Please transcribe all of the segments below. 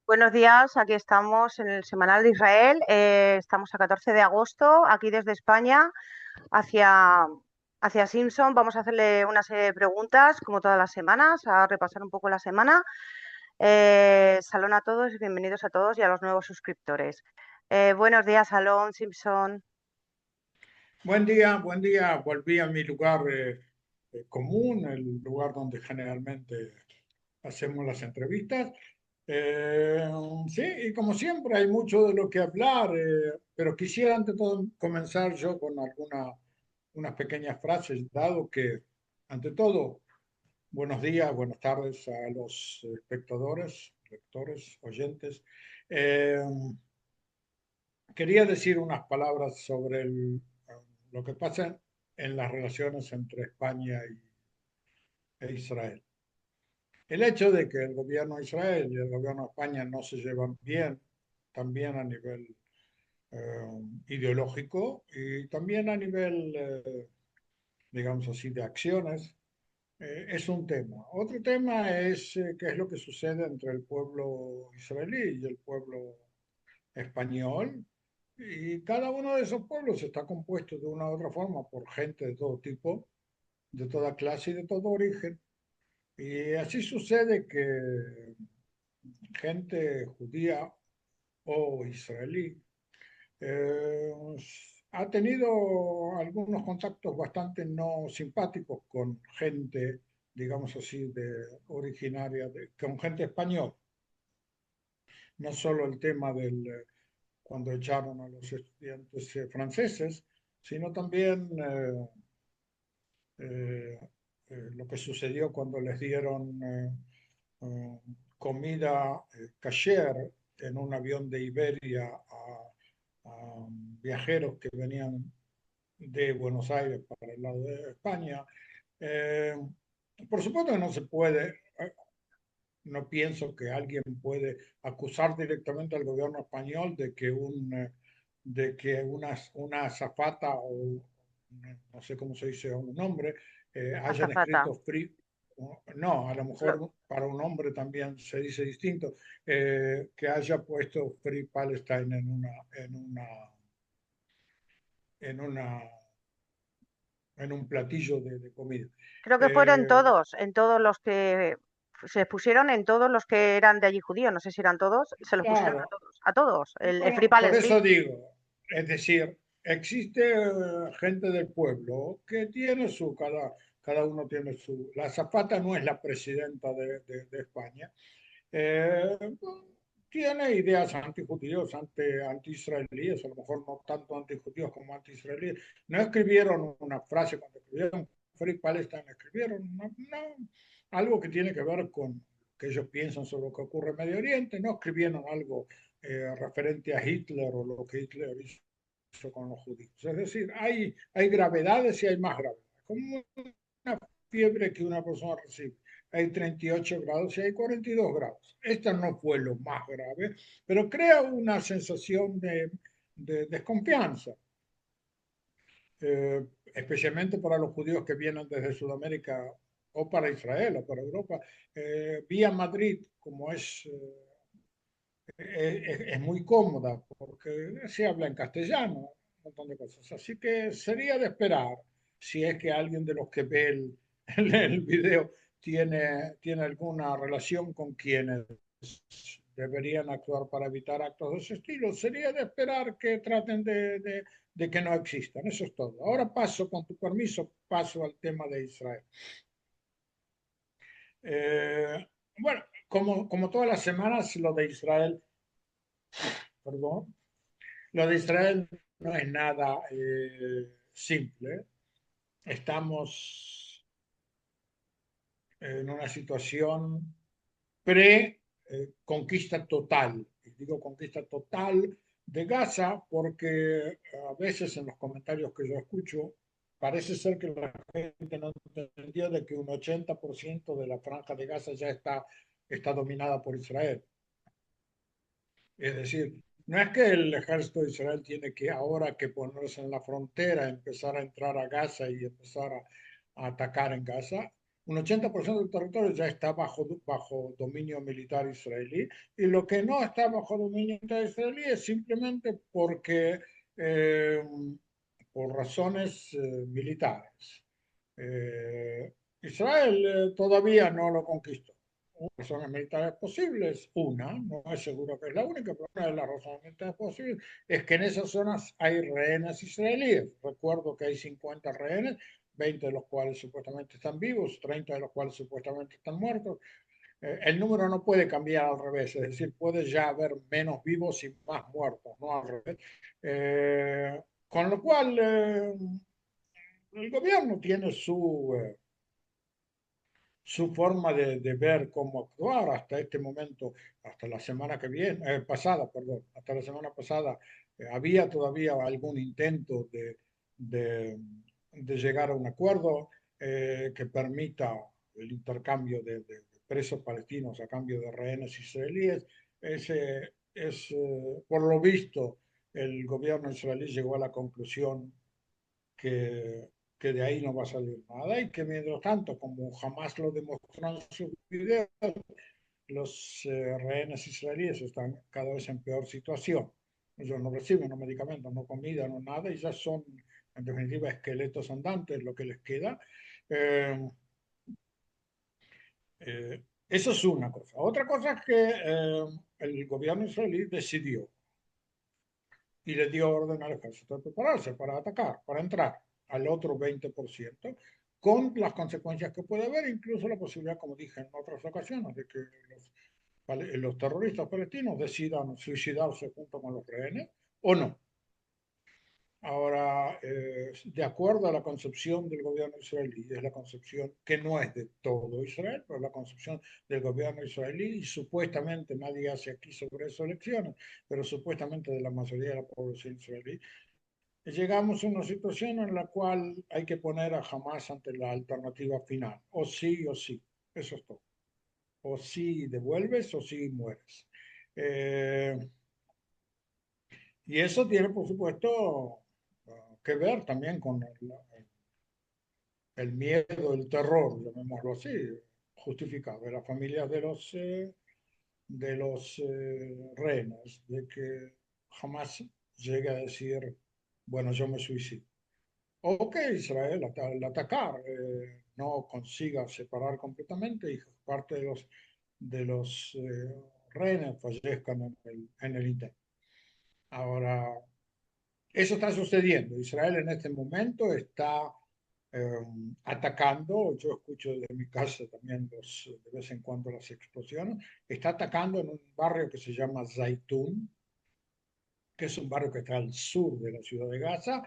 Buenos días, aquí estamos en el Semanal de Israel. Estamos a 14 de agosto, aquí desde España, hacia, hacia Simpson. Vamos a hacerle una serie de preguntas, como todas las semanas, a repasar un poco la semana. Salón a todos y bienvenidos a todos y a los nuevos suscriptores. Buenos días, Salón, Simpson. Buen día, buen día. Volví a mi lugar común, el lugar donde generalmente hacemos las entrevistas. Eh, sí, y como siempre hay mucho de lo que hablar, pero quisiera ante todo comenzar yo con unas pequeñas frases, dado que ante todo, buenos días, buenas tardes a los espectadores, lectores, oyentes. Eh, Quería decir unas palabras sobre lo que pasa en las relaciones entre España e Israel. El hecho de que el gobierno de Israel y el gobierno de España no se llevan bien, también a nivel ideológico y también a nivel, digamos así, de acciones, es un tema. Otro tema es qué es lo que sucede entre el pueblo israelí y el pueblo español. Y cada uno de esos pueblos está compuesto de una u otra forma por gente de todo tipo, de toda clase y de todo origen. Y así sucede que gente judía o israelí eh, ha tenido algunos contactos bastante no simpáticos con gente, digamos así, originaria, con gente española. No solo el tema cuando echaron a los estudiantes franceses, sino también eh, lo que sucedió cuando les dieron eh, comida kasher en un avión de Iberia a viajeros que venían de Buenos Aires para el lado de España. Eh, por supuesto que no se puede, no pienso que alguien puede acusar directamente al gobierno español de que una azafata o no sé cómo se dice un hombre hayan Azafata. escrito free. No, a lo Lo- mejor para un hombre también se dice distinto, que haya puesto Free Palestine en una, en un platillo de comida. Creo que fueron Eh, en todos los que se pusieron, en todos los que eran de allí judíos. No sé si eran todos, se los pusieron claro, a todos. El Free bueno, por Palestine. eso digo, es decir, existe gente del pueblo que tiene cada uno tiene su. La Zapata no es la presidenta de España. Eh, Tiene ideas antijudíos, anti-israelíes, a lo mejor no tanto antijudíos como anti-israelíes. No escribieron una frase cuando escribieron Free Palestine, escribieron algo que tiene que ver con que ellos piensan sobre lo que ocurre en Medio Oriente, no escribieron algo referente a Hitler o lo que Hitler hizo con los judíos. Es decir, hay gravedades y hay más gravedades. Como una fiebre que una persona recibe. Hay 38 grados y hay 42 grados. Esta no fue lo más grave, pero crea una sensación de desconfianza, especialmente para los judíos que vienen desde Sudamérica o para Israel o para Europa. Vía Madrid, como es muy cómoda porque se habla en castellano, un montón de cosas. Así que sería de esperar, si es que alguien de los que ve el video tiene alguna relación con quienes deberían actuar para evitar actos de ese estilo, sería de esperar que traten de que no existan. Eso es todo. Ahora paso, con tu permiso, paso al tema de Israel. Eh, bueno, como todas las semanas, lo de Israel, perdón, lo de Israel no es nada simple. Estamos en una situación pre-conquista total. Y digo conquista total de Gaza porque a veces en los comentarios que yo escucho parece ser que la gente no entendió de que un 80% de la franja de Gaza ya está dominada por Israel. Es decir, no es que el ejército de Israel tiene que ahora que ponerse en la frontera, empezar a entrar a Gaza y empezar a atacar en Gaza. un 80% del territorio ya está bajo dominio militar israelí, y lo que no está bajo dominio militar israelí es simplemente porque, eh, por razones militares. Eh, Israel todavía no lo conquistó. Razones militares posibles, una, no es seguro que es la única, pero una de las razones militares posibles es que en esas zonas hay rehenes israelíes. Recuerdo que hay 50 rehenes, 20 de los cuales supuestamente están vivos, 30 de los cuales supuestamente están muertos. El número no puede cambiar al revés, es decir, puede ya haber menos vivos y más muertos, no al revés. Con lo cual, el gobierno tiene su forma de ver cómo actuar hasta este momento, hasta la semana que viene, pasada, perdón, hasta la semana pasada, había todavía algún intento de, de llegar a un acuerdo que permita el intercambio de presos palestinos a cambio de rehenes israelíes. Por lo visto, el gobierno israelí llegó a la conclusión que, que de ahí no va a salir nada y que mientras tanto, como jamás lo demostró en sus videos, los rehenes israelíes están cada vez en peor situación. Ellos no reciben no medicamentos, no comida, no nada, y ya son, en definitiva, esqueletos andantes lo que les queda. Eh, Eso es una cosa. Otra cosa es que el gobierno israelí decidió y le dio orden al ejército de prepararse para atacar, para entrar al otro 20%, con las consecuencias que puede haber, incluso la posibilidad, como dije en otras ocasiones, de que los terroristas palestinos decidan suicidarse junto con los rehenes o no. Ahora, de acuerdo a la concepción del gobierno israelí, es la concepción que no es de todo Israel, pero la concepción del gobierno israelí, y supuestamente nadie hace aquí sobre eso elecciones, pero supuestamente de la mayoría de la población israelí, llegamos a una situación en la cual hay que poner a Hamas ante la alternativa final, o sí, eso es todo. O sí devuelves o sí mueres. Eh, y eso tiene, por supuesto, que ver también con el miedo, el terror, llamémoslo así, justificado de las familias de los rehenes, de que jamás llegue a decir, bueno, yo me suicido. O que Israel, al atacar, no consiga separar completamente y parte de los rehenes fallezcan en el intento. Ahora, eso está sucediendo. Israel en este momento está eh, atacando, yo escucho desde mi casa también de vez en cuando las explosiones, está atacando en un barrio que se llama Zaitun, que es un barrio que está al sur de la ciudad de Gaza,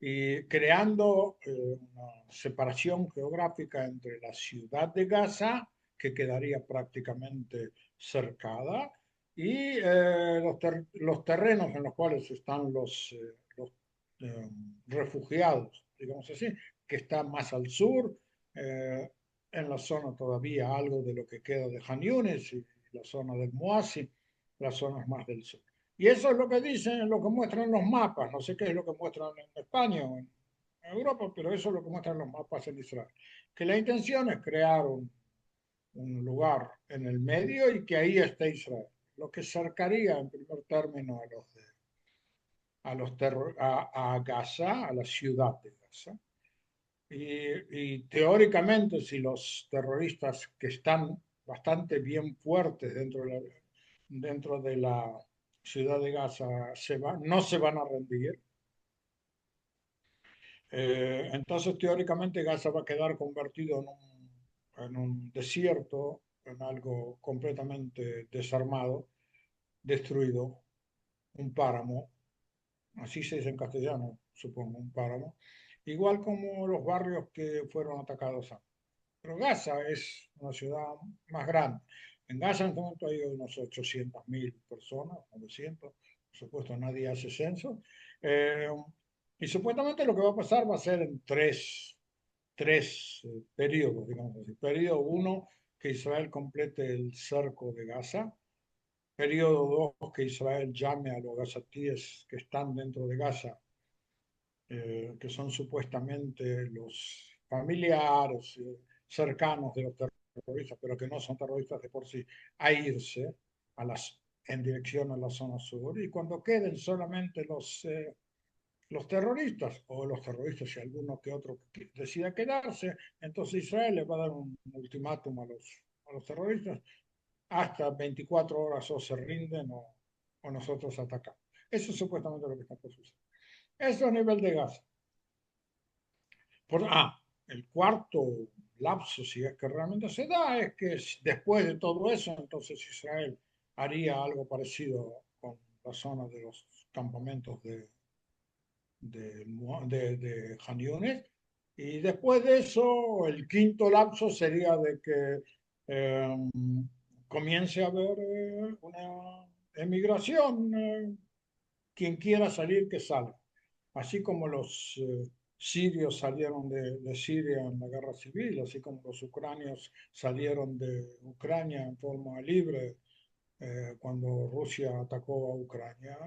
y creando una separación geográfica entre la ciudad de Gaza, que quedaría prácticamente cercada, y los terrenos en los cuales están los refugiados, digamos así, que están más al sur, eh, en la zona todavía algo de lo que queda de Han Yunis y la zona del Moasi, las zonas más del sur. Y eso es lo que dicen, lo que muestran los mapas. No sé qué es lo que muestran en España o en Europa, pero eso es lo que muestran los mapas en Israel. Que la intención es crear un lugar en el medio y que ahí esté Israel. Lo que cercaría en primer término a Gaza, a la ciudad de Gaza. Y teóricamente, si los terroristas que están bastante bien fuertes dentro de la ciudad de Gaza no se van a rendir, entonces teóricamente Gaza va a quedar convertido en un desierto, en algo completamente desarmado, destruido, un páramo, así se dice en castellano, supongo, un páramo, igual como los barrios que fueron atacados antes. Pero Gaza es una ciudad más grande. En Gaza en este momento hay unos 800.000 personas, 900, por supuesto nadie hace censo. Eh, y supuestamente lo que va a pasar va a ser en tres periodos, digamos así. Periodo uno, que Israel complete el cerco de Gaza. Periodo dos, que Israel llame a los gazatíes que están dentro de Gaza, que son supuestamente los familiares, cercanos de los terroristas, pero que no son terroristas de por sí, a irse en dirección a la zona sur. Y cuando queden solamente los terroristas, o los terroristas y alguno que otro decida quedarse, entonces Israel le va a dar un ultimátum a los terroristas: hasta 24 horas o se rinden o nosotros atacamos. Eso es supuestamente lo que está por suceder. Eso a nivel de Gaza. El cuarto lapso, si es que realmente se da, es que después de todo eso, entonces Israel haría algo parecido con la zona de los campamentos de Jan Yunis. Y después de eso, el quinto lapso sería de que eh, comience a haber una emigración, quien quiera salir, que salga. Así como los sirios salieron de Siria en la guerra civil, así como los ucranios salieron de Ucrania en forma libre cuando Rusia atacó a Ucrania.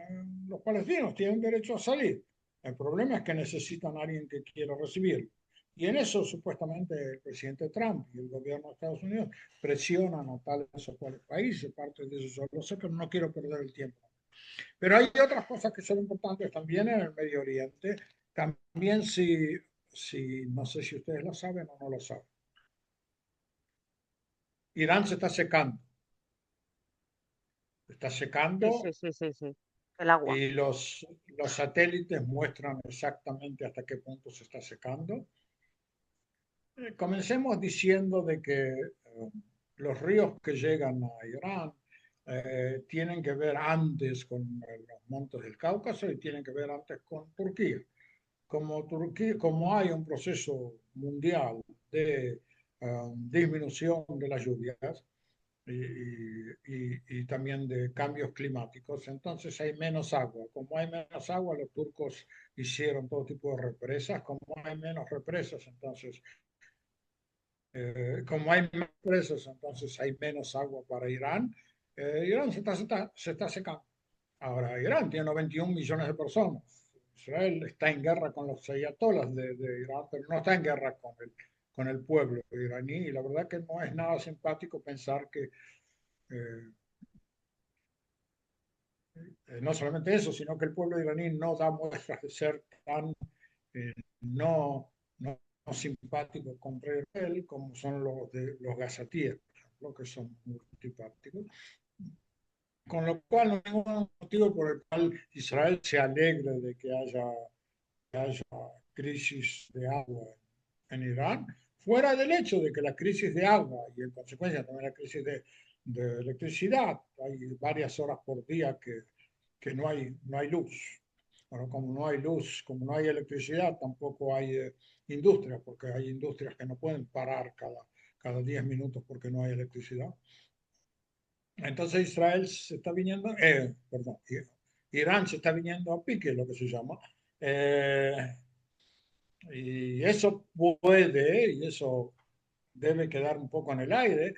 Los palestinos tienen derecho a salir. El problema es que necesitan a alguien que quiera recibirlo. Y en eso supuestamente el presidente Trump y el gobierno de Estados Unidos presionan a tales o cuales países, parte de eso yo lo sé, pero no quiero perder el tiempo. Pero hay otras cosas que son importantes también en el Medio Oriente. También si no sé si ustedes lo saben o no lo saben. Irán se está secando. Está Sí, secando sí, sí, sí, sí. El agua. y los satélites muestran exactamente hasta qué punto se está secando. Comencemos diciendo de que los ríos que llegan a Irán tienen que ver antes con los montes del Cáucaso y tienen que ver antes con Turquía. Como hay un proceso mundial de disminución de las lluvias, y también de cambios climáticos, entonces hay menos agua. Como hay menos agua, los turcos hicieron todo tipo de represas. Como hay menos represas, entonces, como hay menos represas, entonces hay menos agua para Irán. Irán se está secando. Ahora, Irán tiene 91 millones de personas. Israel está en guerra con los ayatolas de Irán, pero no está en guerra con el pueblo iraní. Y la verdad que no es nada simpático pensar que eh, no solamente eso, sino que el pueblo iraní no da muestras de ser tan eh, no, no, no simpático contra Israel como son los gazatíes, por ejemplo, que son muy antipáticos. Con lo cual no hay ningún motivo por el cual Israel se alegre de que haya crisis de agua en Irán, fuera del hecho de que la crisis de agua y en consecuencia también la crisis de electricidad, hay varias horas por día que no hay luz. Bueno, como no hay luz, como no hay electricidad, tampoco hay industria, porque hay industrias que no pueden parar cada 10 minutos porque no hay electricidad. Entonces Israel se está viniendo, perdón, Irán se está viniendo a pique, lo que se llama. Eh, y eso puede, y eso debe quedar un poco en el aire,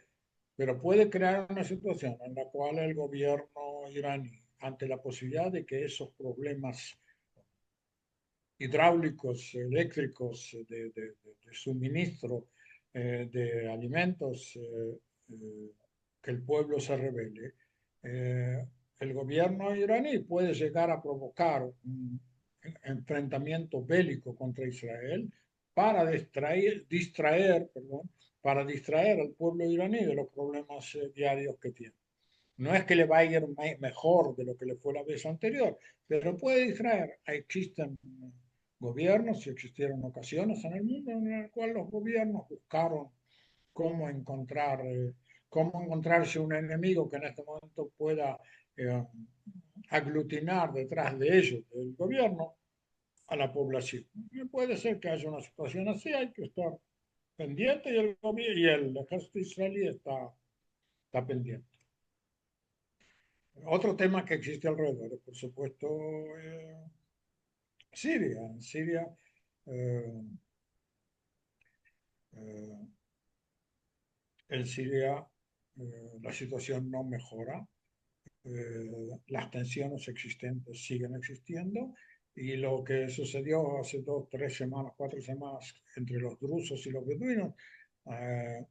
pero puede crear una situación en la cual el gobierno iraní, ante la posibilidad de que esos problemas hidráulicos, eléctricos, de suministro de alimentos, que el pueblo se rebele, eh, el gobierno iraní puede llegar a provocar un enfrentamiento bélico contra Israel para para distraer al pueblo iraní de los problemas diarios que tiene. No es que le va a ir mejor de lo que le fue la vez anterior, pero puede distraer. Existen gobiernos y existieron ocasiones en el mundo en el cual los gobiernos buscaron cómo encontrar, cómo encontrarse un enemigo que en este momento pueda eh, aglutinar detrás de ellos, del gobierno, a la población. Y puede ser que haya una situación así, hay que estar pendiente y el ejército israelí está pendiente. Otro tema que existe alrededor, por supuesto, Siria. En Siria, eh, eh, en Siria la situación no mejora, las tensiones existentes siguen existiendo y lo que sucedió hace 2, 3 semanas, 4 semanas entre los drusos y los beduinos eh,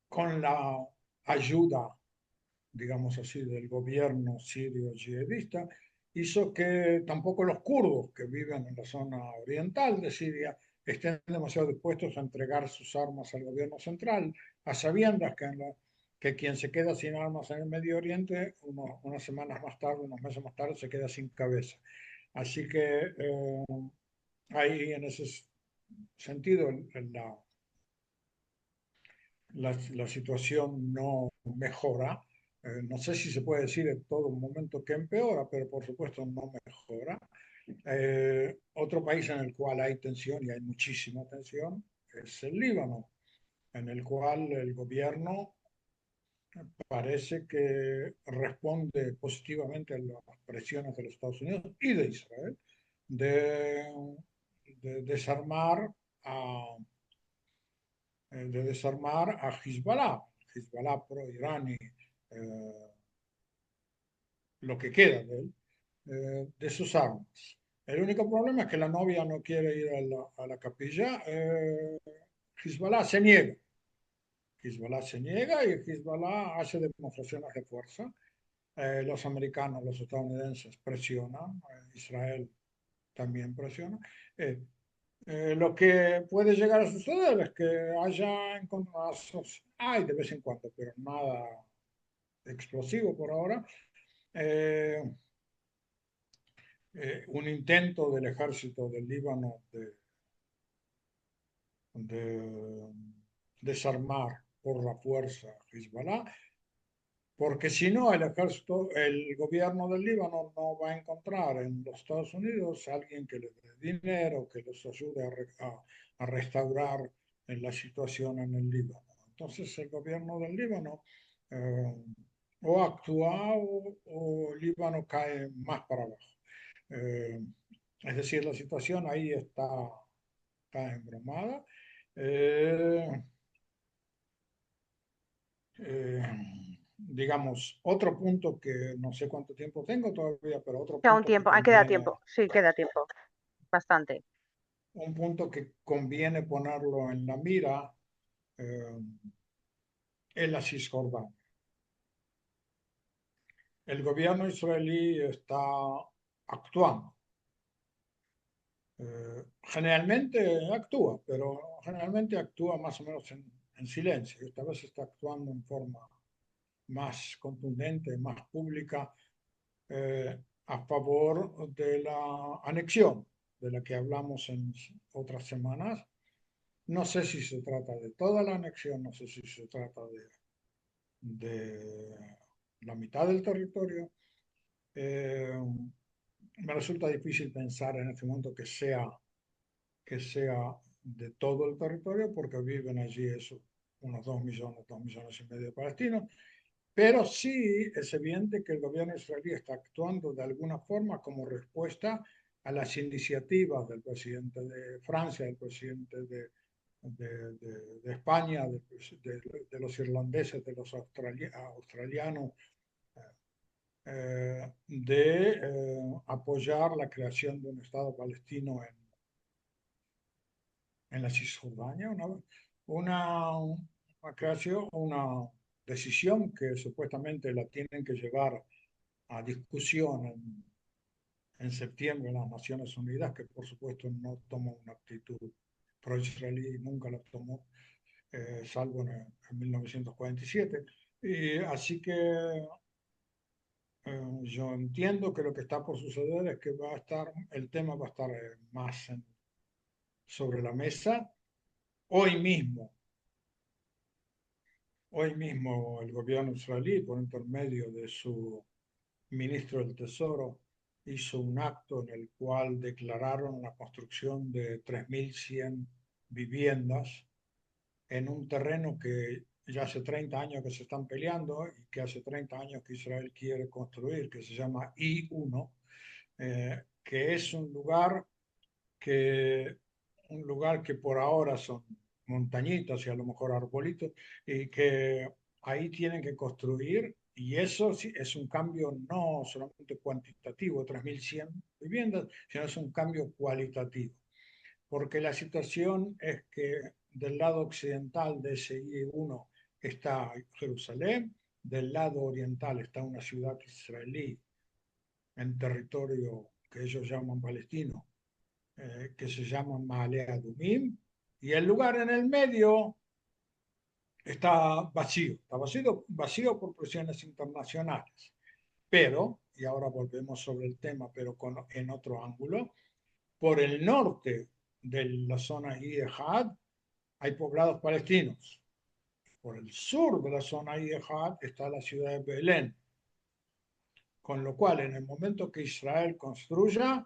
con la ayuda, digamos así, del gobierno sirio yihadista, hizo que tampoco los kurdos que viven en la zona oriental de Siria estén demasiado dispuestos a entregar sus armas al gobierno central, a sabiendas que quien se queda sin armas en el Medio Oriente, unas semanas más tarde, unos meses más tarde, se queda sin cabeza. Así que ahí en ese sentido la situación no mejora. No sé si se puede decir en todo momento que empeora, pero por supuesto no mejora. Otro país en el cual hay tensión, y hay muchísima tensión, es el Líbano, en el cual el gobierno parece que responde positivamente a las presiones de los Estados Unidos y de Israel de, de desarmar a, de desarmar a Hezbollah, Hezbollah pro-iraní, lo que queda de sus armas. El único problema es que la novia no quiere ir a la capilla. Hezbollah se niega. Hezbollah se niega y Hezbollah hace demostraciones de fuerza. Los americanos, los estadounidenses presionan, Israel también presiona. Eh, lo que puede llegar a suceder es que haya encontronazos, hay de vez en cuando, pero nada explosivo por ahora. Eh, un intento del ejército del Líbano de desarmar por la fuerza a Hezbollah, porque si no, el ejército, el gobierno del Líbano no va a encontrar en los Estados Unidos alguien que les dé dinero, que les ayude a restaurar la situación en el Líbano. Entonces, el gobierno del Líbano eh, o actúa o el Líbano cae más para abajo. Eh, es decir, la situación ahí está embromada. Eh, eh, digamos, otro punto que no sé cuánto tiempo tengo todavía, pero otro Ya un punto que tiempo, queda conviene, tiempo, sí, queda tiempo, bastante. un punto que conviene ponerlo en la mira, eh, es la Cisjordania. El gobierno israelí está actuando. Generalmente actúa, pero generalmente actúa más o menos en silencio. Esta vez está actuando en forma más contundente, más pública, a favor de la anexión, de la que hablamos en otras semanas. No sé si se trata de toda la anexión, no sé si se trata de la mitad del territorio. Eh, Me resulta difícil pensar en este momento que sea de todo el territorio, porque viven allí eso, unos 2 millones y medio de palestinos. Pero sí es evidente que el gobierno israelí está actuando de alguna forma como respuesta a las iniciativas del presidente de Francia, del presidente de España, de los irlandeses, de los australianos, apoyar la creación de un Estado palestino en la Cisjordania, una creación, una decisión que supuestamente la tienen que llevar a discusión en septiembre en las Naciones Unidas, que por supuesto no tomó una actitud pro-israelí, nunca la tomó, salvo en 1947. Y así que yo entiendo que lo que está por suceder es que el tema va a estar más sobre la mesa. Hoy mismo, hoy mismo el gobierno israelí, por intermedio de su ministro del Tesoro, hizo un acto en el cual declararon la construcción de 3.100 viviendas en un terreno que ya hace 30 años que se están peleando y que hace 30 años que Israel quiere construir, que se llama I-1, que es que, un lugar que por ahora son montañitas y a lo mejor arbolitos, y que ahí tienen que construir, y eso sí es un cambio no solamente cuantitativo, 3.100 viviendas, sino es un cambio cualitativo, porque la situación es que del lado occidental de ese I-1 está Jerusalén, del lado oriental está una ciudad israelí en territorio que ellos llaman palestino, que se llama Maale Adumim, y el lugar en el medio está vacío por presiones internacionales. Pero, y ahora volvemos sobre el tema, pero en otro ángulo, por el norte de la zona Iyehad hay poblados palestinos. Por el sur de la zona Iyehad está la ciudad de Belén. Con lo cual, en el momento que Israel construya,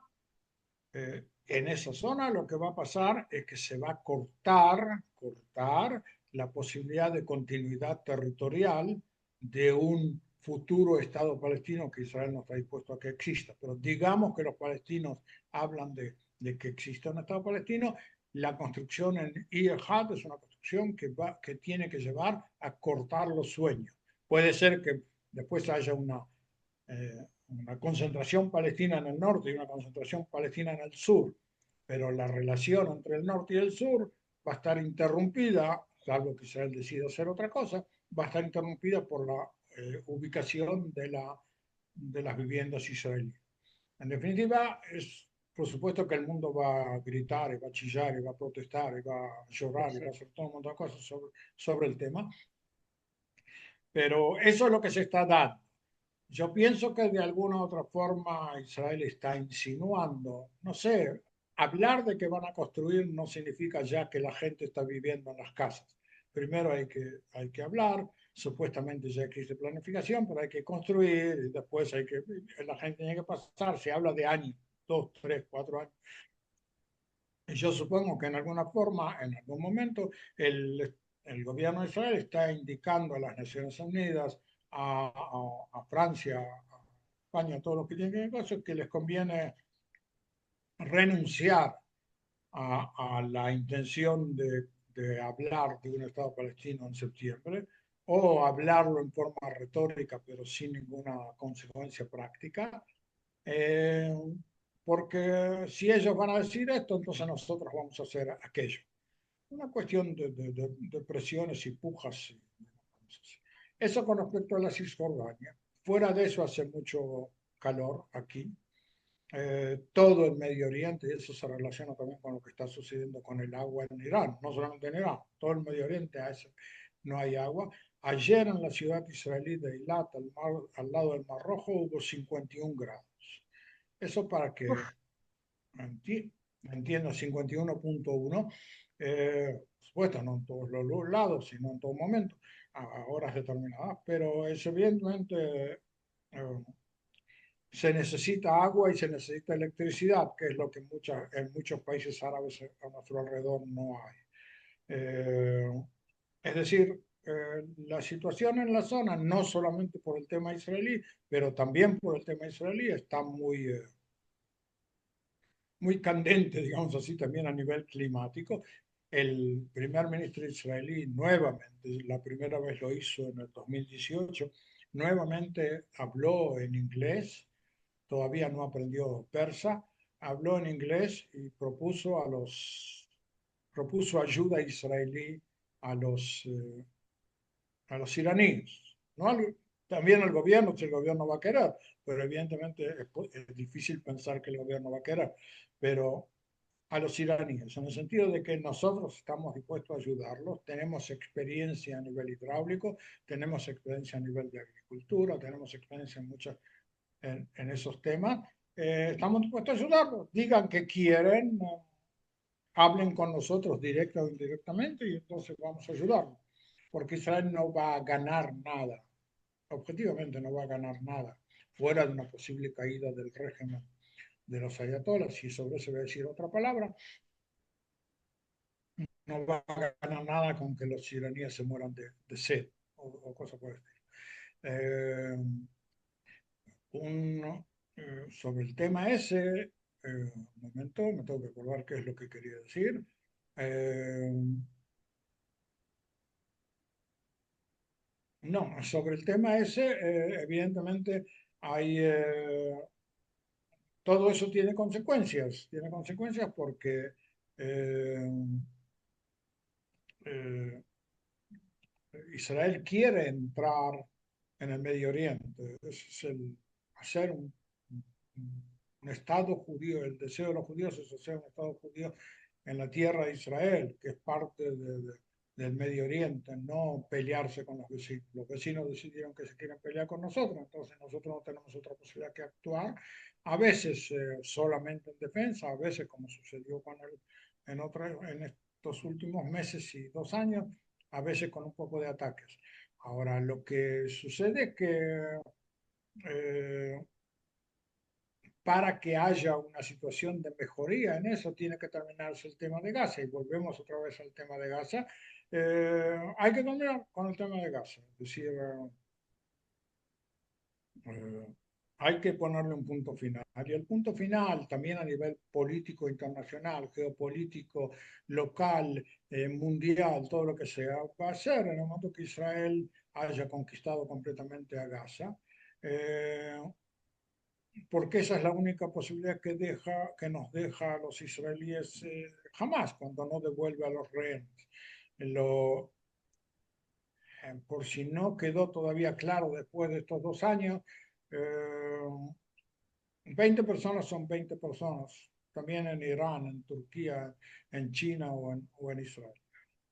en esa zona lo que va a pasar es que se va a cortar la posibilidad de continuidad territorial de un futuro Estado palestino que Israel no está dispuesto a que exista. Pero digamos que los palestinos hablan de que exista un Estado palestino, la construcción en Iyad es una construcción que tiene que llevar a cortar los sueños. Puede ser que después haya una concentración palestina en el norte y una concentración palestina en el sur, pero la relación entre el norte y el sur va a estar interrumpida, salvo que Israel decida hacer otra cosa, va a estar interrumpida por la ubicación de las viviendas israelíes. En definitiva, es por supuesto que el mundo va a gritar, y va a chillar, y va a protestar, y va a Sí, llorar, y va a sí. hacer todo un montón de cosas sobre el tema, pero eso es lo que se está dando. Yo pienso que de alguna u otra forma Israel está insinuando, no sé, hablar de que van a construir no significa ya que la gente está viviendo en las casas. Primero hay que hablar, supuestamente ya existe planificación, pero hay que construir y después la gente tiene que pasar, se habla de años, 2, 3, 4 años. Y yo supongo que en alguna forma, en algún momento, el gobierno de Israel está indicando a las Naciones Unidas, a Francia, a España, a todos los que tienen negocios, que les conviene renunciar a la intención de hablar de un Estado palestino en septiembre, o hablarlo en forma retórica, pero sin ninguna consecuencia práctica, eh, porque si ellos van a decir esto, entonces nosotros vamos a hacer aquello. Una cuestión de presiones y pujas. Eso con respecto a la Cisjordania. Fuera de eso hace mucho calor aquí. Todo el Medio Oriente, y eso se relaciona también con lo que está sucediendo con el agua en Irán, no solamente en Irán, todo el Medio Oriente no hay agua. Ayer en la ciudad israelí de Eilat, al lado del Mar Rojo, hubo 51 grados. Eso para que Uf, entienda, 51.1, por supuesto, no en todos los lados, sino en todo momento, a horas determinadas, pero es evidentemente se necesita agua y se necesita electricidad, que es lo que en muchos países árabes a nuestro alrededor no hay. Eh, es decir, la situación en la zona, no solamente por el tema israelí, pero también por el tema israelí, está muy candente, digamos así, también a nivel climático. El primer ministro israelí nuevamente, la primera vez lo hizo en el 2018, nuevamente habló en inglés, todavía no aprendió persa, habló en inglés y propuso ayuda israelí a los iraníes. ¿No? También el gobierno, si el gobierno va a querer, pero evidentemente es difícil pensar que el gobierno va a querer, pero a los iraníes, en el sentido de que nosotros estamos dispuestos a ayudarlos, tenemos experiencia a nivel hidráulico, tenemos experiencia a nivel de agricultura, tenemos experiencia en esos temas, estamos dispuestos a ayudarlos, digan que quieren, hablen con nosotros directa o indirectamente y entonces vamos a ayudarlos, porque Israel no va a ganar nada, objetivamente no va a ganar nada, fuera de una posible caída del régimen de los ayatolás, y sobre eso voy a decir otra palabra, no va a ganar nada con que los iraníes se mueran de sed o cosas por el estilo. Eh, sobre el tema ese, un momento, me tengo que acordar qué es lo que quería decir. Eh, no, sobre el tema ese, evidentemente todo eso tiene consecuencias porque eh, eh, Israel quiere entrar en el Medio Oriente. Es hacer un Estado judío. El deseo de los judíos es hacer un Estado judío en la tierra de Israel, que es parte del Medio Oriente, no pelearse con los vecinos. Los vecinos decidieron que se quieren pelear con nosotros, entonces nosotros no tenemos otra posibilidad que actuar, a veces solamente en defensa, a veces como sucedió con en estos últimos meses y 2 años, a veces con un poco de ataques. Ahora, lo que sucede es que eh, para que haya una situación de mejoría en eso, tiene que terminarse el tema de Gaza. Y volvemos otra vez al tema de Gaza. Hay que terminar con el tema de Gaza. Es decir, eh, hay que ponerle un punto final. Y el punto final, también a nivel político internacional, geopolítico, local, mundial, todo lo que sea, va a ser en el momento que Israel haya conquistado completamente a Gaza. Eh, Porque esa es la única posibilidad que nos deja a los israelíes jamás, cuando no devuelve a los rehenes. Lo, por si no quedó todavía claro después de estos 2 años, eh, 20 personas son 20 personas, también en Irán, en Turquía, en China o en Israel.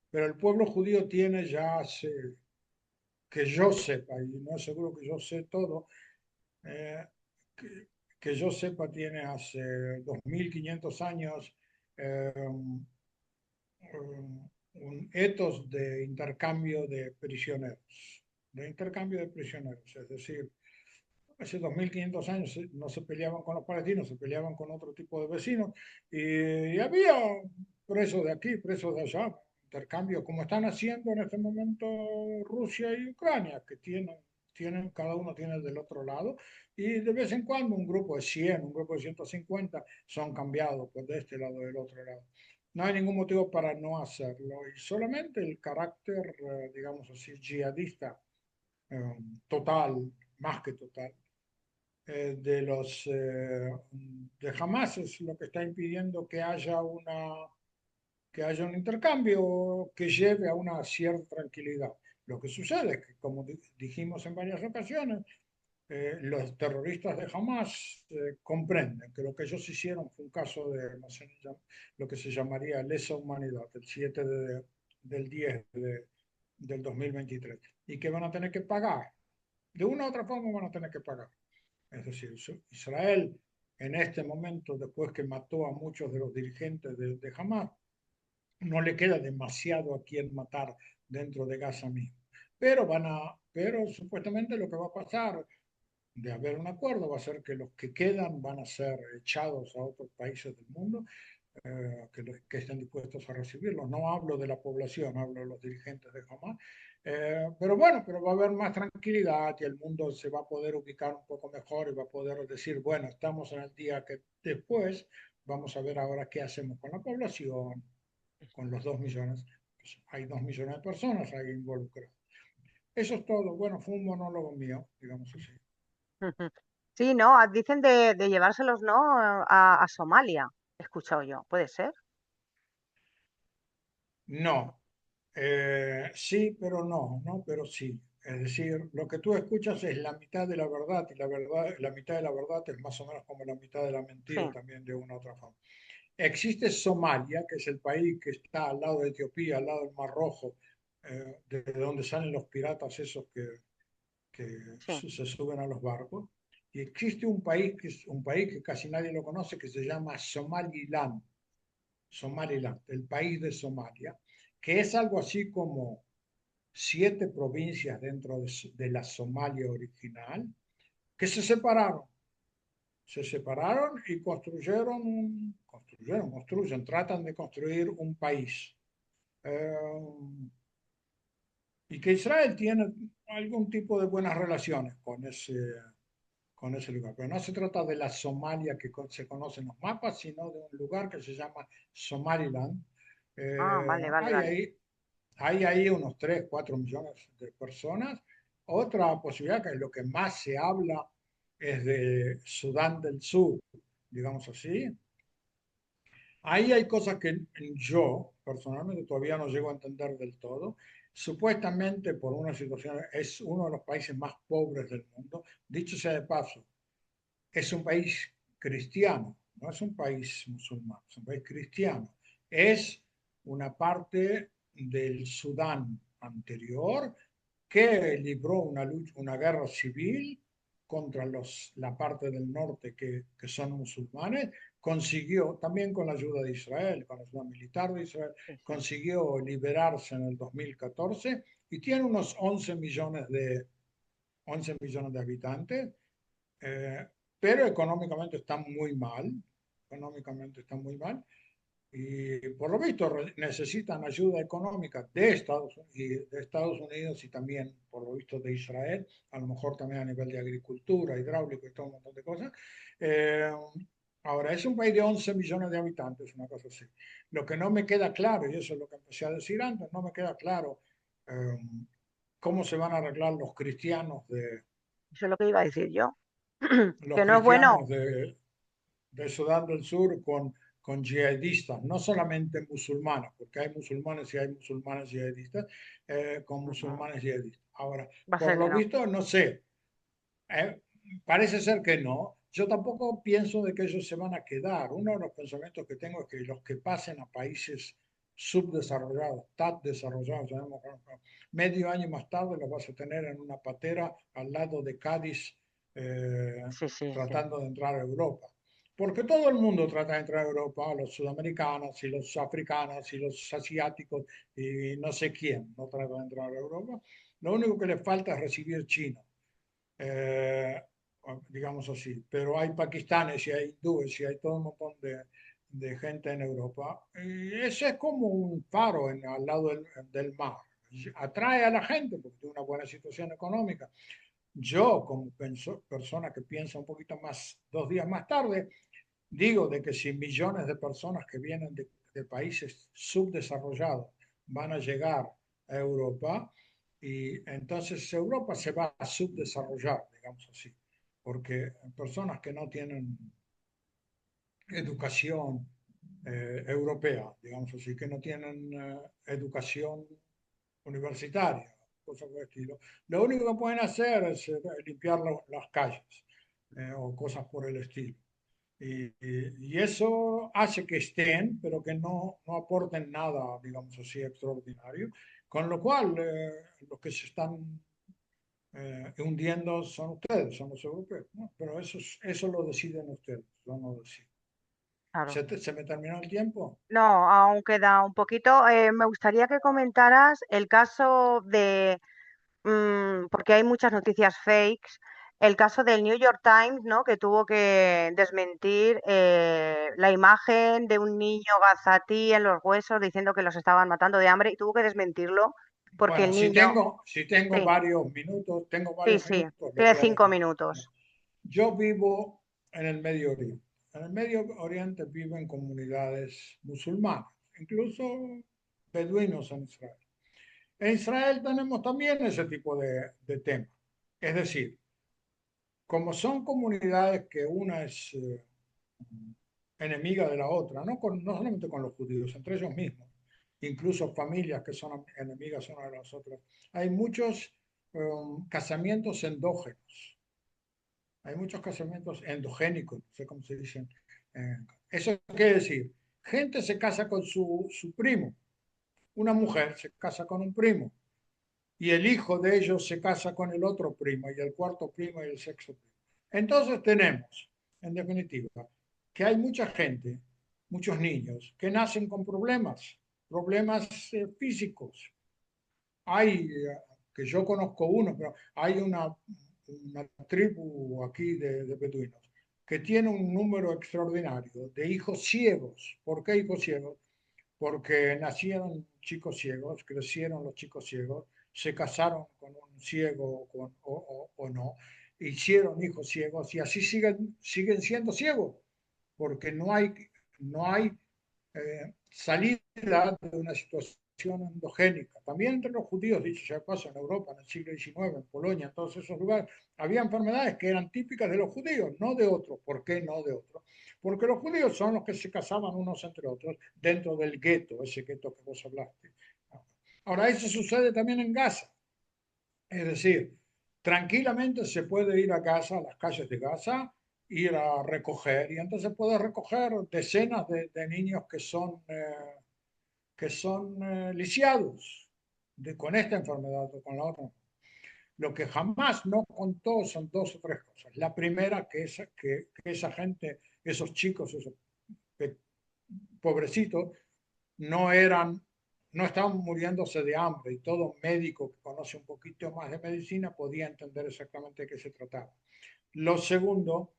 Pero el pueblo judío tiene ya hace, que yo sepa, y no es seguro que yo sé todo, eh, que, que yo sepa, tiene hace 2500 años eh, un etos de intercambio de prisioneros, es decir, hace 2500 años no se peleaban con los palestinos, se peleaban con otro tipo de vecinos y había presos de aquí, presos de allá, intercambio, como están haciendo en este momento Rusia y Ucrania, que cada uno tiene del otro lado, y de vez en cuando un grupo de 100, un grupo de 150 son cambiados pues, de este lado y del otro lado. No hay ningún motivo para no hacerlo, y solamente el carácter, digamos así, yihadista total, más que total, de Hamas es lo que está impidiendo que haya un intercambio que lleve a una cierta tranquilidad. Lo que sucede es que, como dijimos en varias ocasiones, los terroristas de Hamas comprenden que lo que ellos hicieron fue un caso de no sé, lo que se llamaría lesa humanidad, el 7 del 10 del 2023, y que van a tener que pagar. De una u otra forma van a tener que pagar. Es decir, Israel en este momento, después que mató a muchos de los dirigentes de Hamas, no le queda demasiado a quien matar dentro de Gaza mismo. Pero supuestamente lo que va a pasar de haber un acuerdo va a ser que los que quedan van a ser echados a otros países del mundo que estén dispuestos a recibirlos. No hablo de la población, hablo de los dirigentes de Hamas. Pero bueno, pero va a haber más tranquilidad y el mundo se va a poder ubicar un poco mejor y va a poder decir, bueno, estamos en el día que después vamos a ver ahora qué hacemos con la población, con los 2 millones. Pues hay 2 millones de personas ahí involucradas. Eso es todo. Bueno, fue un monólogo mío, digamos así. Sí, no, dicen de llevárselos, ¿no? A Somalia, he escuchado yo, ¿puede ser? No, sí, pero no, no, pero sí. Es decir, lo que tú escuchas es la mitad de la verdad y la mitad de la verdad es más o menos como la mitad de la Sí, mentira también de una u otra forma. Existe Somalia, que es el país que está al lado de Etiopía, al lado del Mar Rojo, de donde salen los piratas esos que sí. se suben a los barcos. Y existe un país que es un país que casi nadie lo conoce, que se llama Somaliland, Somaliland, el país de Somalia, que es algo así como 7 provincias dentro de la Somalia original, que se separaron y construyen, tratan de construir un país. Eh, y que Israel tiene algún tipo de buenas relaciones con ese lugar. Pero no se trata de la Somalia que se conoce en los mapas, sino de un lugar que se llama Somaliland. Ah, Eh, vale, vale, hay vale. ahí Hay ahí unos 3 4 millones de personas. Otra posibilidad, que es lo que más se habla, es de Sudán del Sur, digamos así. Ahí hay cosas que yo personalmente todavía no llego a entender del todo. Supuestamente por una situación, es uno de los países más pobres del mundo. Dicho sea de paso, es un país cristiano, no es un país musulmán, es un país cristiano. Es una parte del Sudán anterior que libró una lucha, una guerra civil contra la parte del norte que son musulmanes, consiguió, también con la ayuda de Israel, con la ayuda militar de Israel, Sí, sí. consiguió liberarse en el 2014 y tiene unos 11 millones de habitantes, eh, pero económicamente está muy mal, económicamente está muy mal, y por lo visto necesitan ayuda económica de Estados Unidos y también, por lo visto, de Israel, a lo mejor también a nivel de agricultura, hidráulico y todo un montón de cosas. Eh, Ahora, es un país de 11 millones de habitantes, una cosa así. Lo que no me queda claro, y eso es lo que empecé a decir antes, no me queda claro eh, cómo se van a arreglar Eso es lo que iba a decir yo. los Que no es bueno. cristianos de Sudán del Sur con yihadistas, no solamente musulmanes, porque hay musulmanes y hay musulmanes yihadistas, con Ujú. musulmanes yihadistas. Ahora, Va a por ser que lo no. visto, no sé, eh, parece ser que no. Yo tampoco pienso de que ellos se van a quedar. Uno de los pensamientos que tengo es que los que pasen a países subdesarrollados, tan desarrollados, medio año más tarde los vas a tener en una patera al lado de Cádiz, eh, Sí, sí, sí. tratando de entrar a Europa. Porque todo el mundo trata de entrar a Europa, los sudamericanos y los africanos y los asiáticos y no sé quién no trata de entrar a Europa. Lo único que les falta es recibir China, eh, digamos así. Pero hay pakistanes y hay hindúes y hay todo un montón de gente en Europa. Y ese es como un faro al lado del mar. Atrae a la gente porque tiene una buena situación económica. Yo, como persona que piensa un poquito más, 2 días más tarde, digo de que si millones de personas que vienen de países subdesarrollados van a llegar a Europa, y entonces Europa se va a subdesarrollar, digamos así, porque personas que no tienen educación europea, digamos así, que no tienen educación universitaria, cosas por el estilo, lo único que pueden hacer es limpiar las calles o cosas por el estilo. Y eso hace que estén, pero que no aporten nada, digamos así, extraordinario. Con lo cual, los que se están hundiendo son ustedes, son los europeos, ¿no? Pero eso lo deciden ustedes, yo no decido. Claro. ¿Se me terminó el tiempo? No, aún queda un poquito. Me gustaría que comentaras el caso de, porque hay muchas noticias fakes, el caso del New York Times, ¿no? Que tuvo que desmentir la imagen de un niño gazatí en los huesos diciendo que los estaban matando de hambre y tuvo que desmentirlo porque Bueno, el niño, si tengo sí, sí, varios sí, minutos, lo tiene voy a 5 minutos. Yo vivo en el Medio Oriente. En el Medio Oriente viven comunidades musulmanas, incluso beduinos en Israel. En Israel tenemos también ese tipo de temas. Es decir, como son comunidades que una es enemiga de la otra, no solamente con los judíos, entre ellos mismos, incluso familias que son enemigas unas de las otras, hay muchos casamientos endógenos. Hay muchos casamientos endogénicos, no sé cómo se dicen. Eh, Eso quiere decir, gente se casa con su primo, una mujer se casa con un primo, y el hijo de ellos se casa con el otro primo, y el cuarto primo y el sexto primo. Entonces tenemos, en definitiva, que hay mucha gente, muchos niños, que nacen con problemas físicos. Hay, que yo conozco uno, pero hay una tribu aquí de beduinos que tiene un número extraordinario de hijos ciegos. ¿Por qué hijos ciegos? Porque nacieron chicos ciegos, crecieron los chicos ciegos, se casaron con un ciego o no, hicieron hijos ciegos y así siguen siendo ciegos, porque no hay salida de una situación endogénica. También entre los judíos, dicho sea de paso, en Europa, en el siglo XIX, en Polonia, en todos esos lugares, había enfermedades que eran típicas de los judíos, no de otros. ¿Por qué no de otros? Porque los judíos son los que se casaban unos entre otros dentro del gueto, ese gueto que vos hablaste. Ahora, eso sucede también en Gaza. Es decir, tranquilamente se puede ir a Gaza, a las calles de Gaza, ir a recoger, y entonces puede recoger decenas de niños que son lisiados con esta enfermedad o con la otra. Lo que jamás no contó son dos o tres cosas. La primera, que esa gente, esos chicos, esos pobrecitos, no eran, no estaban muriéndose de hambre, y todo médico que conoce un poquito más de medicina podía entender exactamente de qué se trataba. Lo segundo,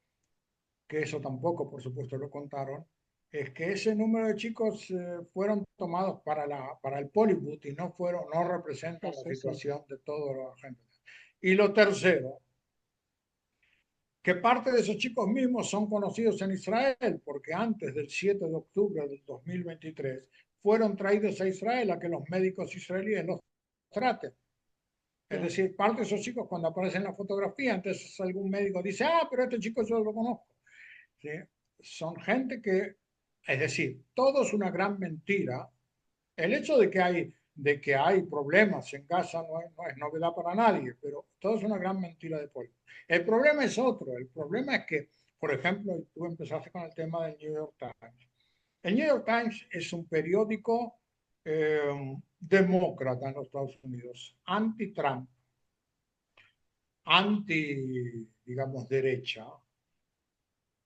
que eso tampoco por supuesto lo contaron, es que ese número de chicos fueron tomados para el Polibut y no Sí, representan la sí, sí. situación de toda la gente. Y lo tercero, que parte de esos chicos mismos son conocidos en Israel, porque antes del 7 de octubre del 2023 fueron traídos a Israel a que los médicos israelíes los traten. Es Sí. decir, parte de esos chicos cuando aparecen en la fotografía, entonces algún médico dice, pero este chico yo lo conozco. ¿Sí? Son gente que, es decir, todo es una gran mentira. El hecho de que hay problemas en Gaza no es novedad para nadie, pero todo es una gran mentira de polvo. El problema es otro. El problema es que, por ejemplo, tú empezaste con el tema del New York Times. El New York Times es un periódico demócrata en los Estados Unidos, anti-Trump, digamos, derecha,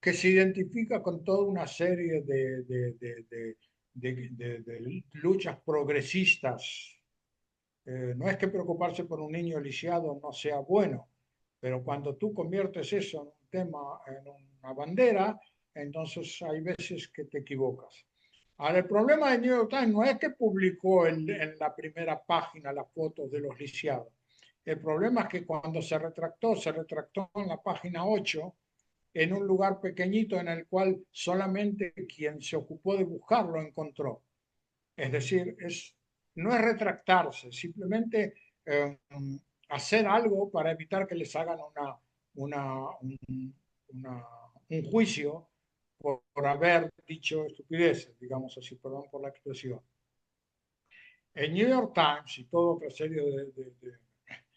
que se identifica con toda una serie de luchas progresistas. No es que preocuparse por un niño lisiado no sea bueno, pero cuando tú conviertes eso en un tema, en una bandera, entonces hay veces que te equivocas. Ahora, el problema de New York Times no es que publicó en la primera página las fotos de los lisiados. El problema es que cuando se retractó en la página 8 en un lugar pequeñito en el cual solamente quien se ocupó de buscarlo encontró. Es decir, no es retractarse, simplemente eh, hacer algo para evitar que les hagan una, un, una, un juicio por haber dicho estupideces, digamos así, perdón por la expresión. El New York Times y toda otra serie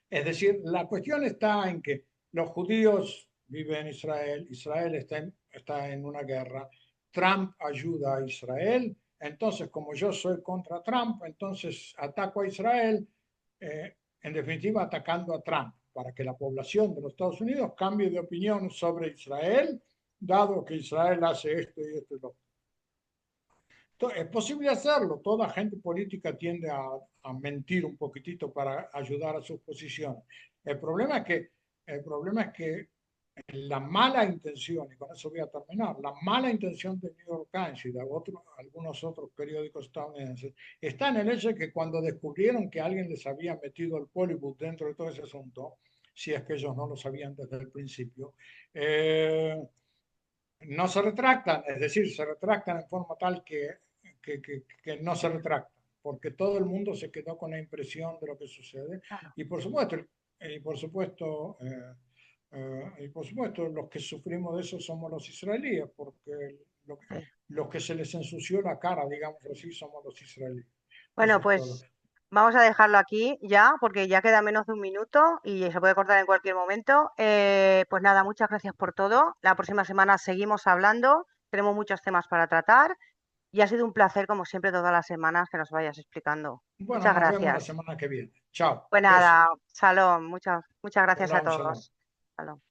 Es decir, la cuestión está en que los judíos viven en Israel, Israel está en una guerra, Trump ayuda a Israel, entonces como yo soy contra Trump, entonces ataco a Israel, en definitiva atacando a Trump, para que la población de los Estados Unidos cambie de opinión sobre Israel, dado que Israel hace esto y esto y lo otro. Es posible hacerlo. Toda gente política tiende a mentir un poquitito para ayudar a sus posiciones. El problema es que, el problema es que la mala intención, y con eso voy a terminar, la mala intención de New York Times y de algunos otros periódicos estadounidenses está en el hecho de que cuando descubrieron que alguien les había metido el Polibut dentro de todo ese asunto, si es que ellos no lo sabían desde el principio, no se retractan, es decir, se retractan en forma tal que no se retractan, porque todo el mundo se quedó con la impresión de lo que sucede. Claro. Y por supuesto, y por supuesto, los que sufrimos de eso somos los israelíes, porque lo, Sí. los que se les ensució la cara, digamos así, somos los israelíes. Bueno, Eso es todo. pues vamos a dejarlo aquí ya, porque ya queda menos de un minuto y se puede cortar en cualquier momento. Pues nada, muchas gracias por todo. La próxima semana seguimos hablando. Tenemos muchos temas para tratar y ha sido un placer, como siempre, todas las semanas que nos vayas explicando. Bueno, Muchas nos vemos la gracias. semana que viene. Chao. Pues Besos. nada, Salón, muchas gracias a Shalom, shalom. todos. Salom.